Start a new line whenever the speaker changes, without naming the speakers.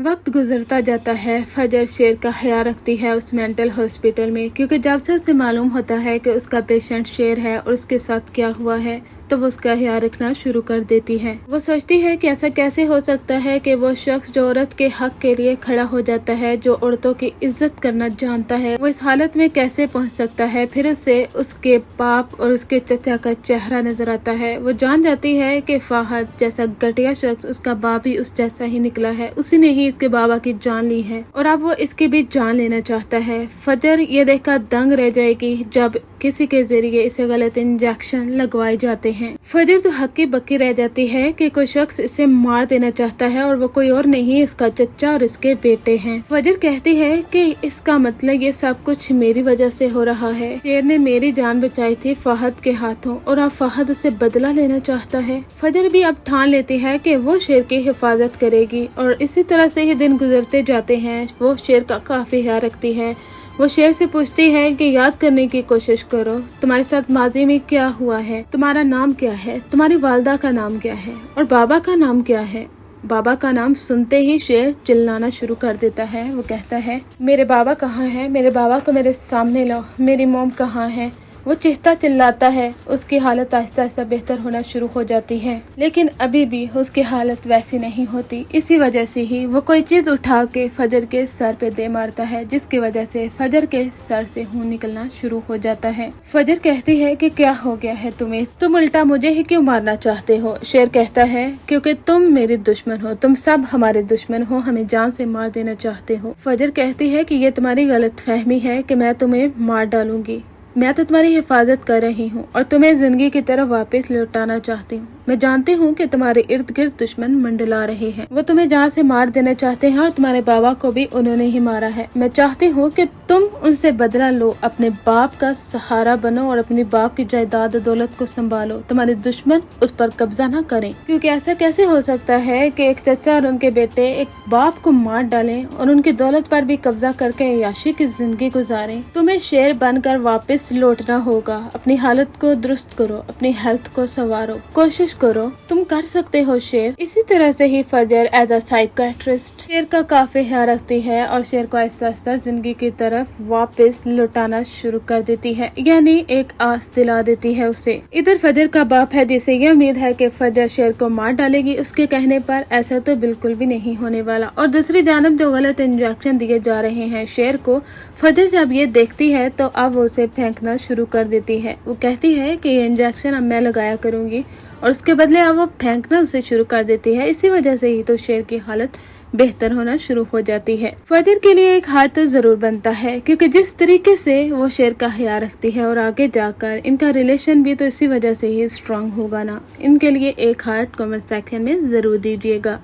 وقت گزرتا جاتا ہے، فجر شیر کا خیال رکھتی ہے اس مینٹل ہاسپٹل میں، کیونکہ جب سے اسے معلوم ہوتا ہے کہ اس کا پیشنٹ شیر ہے اور اس کے ساتھ کیا ہوا ہے تو وہ اس کا خیال رکھنا شروع کر دیتی ہے۔ وہ سوچتی ہے کہ ایسا کیسے ہو سکتا ہے کہ وہ شخص جو عورت کے حق کے لیے کھڑا ہو جاتا ہے، جو عورتوں کی عزت کرنا جانتا ہے، وہ اس حالت میں کیسے پہنچ سکتا ہے۔ پھر اسے اس کے باپ اور اس کے چچا کا چہرہ نظر آتا ہے۔ وہ جان جاتی ہے کہ فہد جیسا گھٹیا شخص، اس کا باپ بھی اس جیسا ہی نکلا ہے، اسی نے ہی اس کے بابا کی جان لی ہے اور اب وہ اس کی بھی جان لینا چاہتا ہے۔ فجر یہ دیکھ کر دنگ رہ جائے گی جب کسی کے ذریعے اسے غلط انجیکشن لگوائے جاتے ہیں۔ فجر تو ہکی بکی رہ جاتی ہے کہ کوئی شخص اسے مار دینا چاہتا ہے اور وہ کوئی اور نہیں، اس کا چچا اور اس کے بیٹے ہیں۔ فجر کہتی ہے کہ اس کا مطلب یہ سب کچھ میری وجہ سے ہو رہا ہے۔ شیر نے میری جان بچائی تھی فہد کے ہاتھوں اور اب فہد اسے بدلہ لینا چاہتا ہے۔ فجر بھی اب ٹھان لیتی ہے کہ وہ شیر کی حفاظت کرے گی اور اسی طرح سے ہی دن گزرتے جاتے ہیں۔ وہ شیر کا کافی خیال رکھتی ہے۔ وہ شیر سے پوچھتی ہے کہ یاد کرنے کی کوشش کرو، تمہارے ساتھ ماضی میں کیا ہوا ہے، تمہارا نام کیا ہے، تمہاری والدہ کا نام کیا ہے اور بابا کا نام کیا ہے۔ بابا کا نام سنتے ہی شیر چلانا شروع کر دیتا ہے۔ وہ کہتا ہے، میرے بابا کہاں ہے، میرے بابا کو میرے سامنے لاؤ، میری موم کہاں ہے۔ وہ چیختا چلاتا ہے۔ اس کی حالت آہستہ آہستہ بہتر ہونا شروع ہو جاتی ہے، لیکن ابھی بھی اس کی حالت ویسی نہیں ہوتی۔ اسی وجہ سے ہی وہ کوئی چیز اٹھا کے فجر کے سر پہ دے مارتا ہے، جس کی وجہ سے فجر کے سر سے خون نکلنا شروع ہو جاتا ہے۔ فجر کہتی ہے کہ کیا ہو گیا ہے تمہیں، تم الٹا مجھے ہی کیوں مارنا چاہتے ہو۔ شیر کہتا ہے، کیونکہ تم میری دشمن ہو، تم سب ہمارے دشمن ہو، ہمیں جان سے مار دینا چاہتے ہو۔ فجر کہتی ہے کہ یہ تمہاری غلط فہمی ہے کہ میں تمہیں مار ڈالوں گی، میں تو تمہاری حفاظت کر رہی ہوں اور تمہیں زندگی کی طرف واپس لوٹانا چاہتی ہوں۔ میں جانتی ہوں کہ تمہارے ارد گرد دشمن منڈلا رہے ہیں، وہ تمہیں جان سے مار دینا چاہتے ہیں اور تمہارے بابا کو بھی انہوں نے ہی مارا ہے۔ میں چاہتی ہوں کہ تم ان سے بدلہ لو، اپنے باپ کا سہارا بنو اور اپنی باپ کی جائیداد دولت کو سنبھالو، تمہارے دشمن اس پر قبضہ نہ کریں۔ کیونکہ ایسا کیسے ہو سکتا ہے کہ ایک چچا اور ان کے بیٹے ایک باپ کو مار ڈالیں اور ان کی دولت پر بھی قبضہ کر کے عیاشی کی زندگی گزاریں۔ تمہیں شیر بن کر واپس لوٹنا ہوگا، اپنی حالت کو درست کرو، اپنی ہیلتھ کو سنوارو، کوشش کرو، تم کر سکتے ہو شیر۔ اسی طرح سے ہی فجر ایز اے سائیکیٹرسٹ شیر کا کافی خیال رکھتی ہے اور شیر کو آہستہ آہستہ زندگی کی طرف واپس لوٹانا شروع کر دیتی ہے، یعنی ایک آس دلا دیتی ہے اسے۔ ادھر فجر کا باپ ہے جسے یہ امید ہے کہ فجر شیر کو مار ڈالے گی، اس کے کہنے پر ایسا تو بالکل بھی نہیں ہونے والا۔ اور دوسری جانب جو غلط انجیکشن دیے جا رہے ہیں شیر کو، فجر جب یہ دیکھتی ہے تو اب وہ اسے پھینکنا شروع کر دیتی ہے۔ وہ کہتی ہے کہ یہ انجیکشن اب میں لگایا کروں گی اور اس کے بدلے اب وہ پھینکنا اسے شروع کر دیتی ہے۔ اسی وجہ سے ہی تو شیر کی حالت بہتر ہونا شروع ہو جاتی ہے۔ فجر کے لیے ایک ہارٹ تو ضرور بنتا ہے، کیونکہ جس طریقے سے وہ شیر کا خیال رکھتی ہے اور آگے جا کر ان کا ریلیشن بھی تو اسی وجہ سے ہی اسٹرانگ ہوگا نا۔ ان کے لیے ایک ہارٹ کمنٹ سیکشن میں ضرور دیجیے گا۔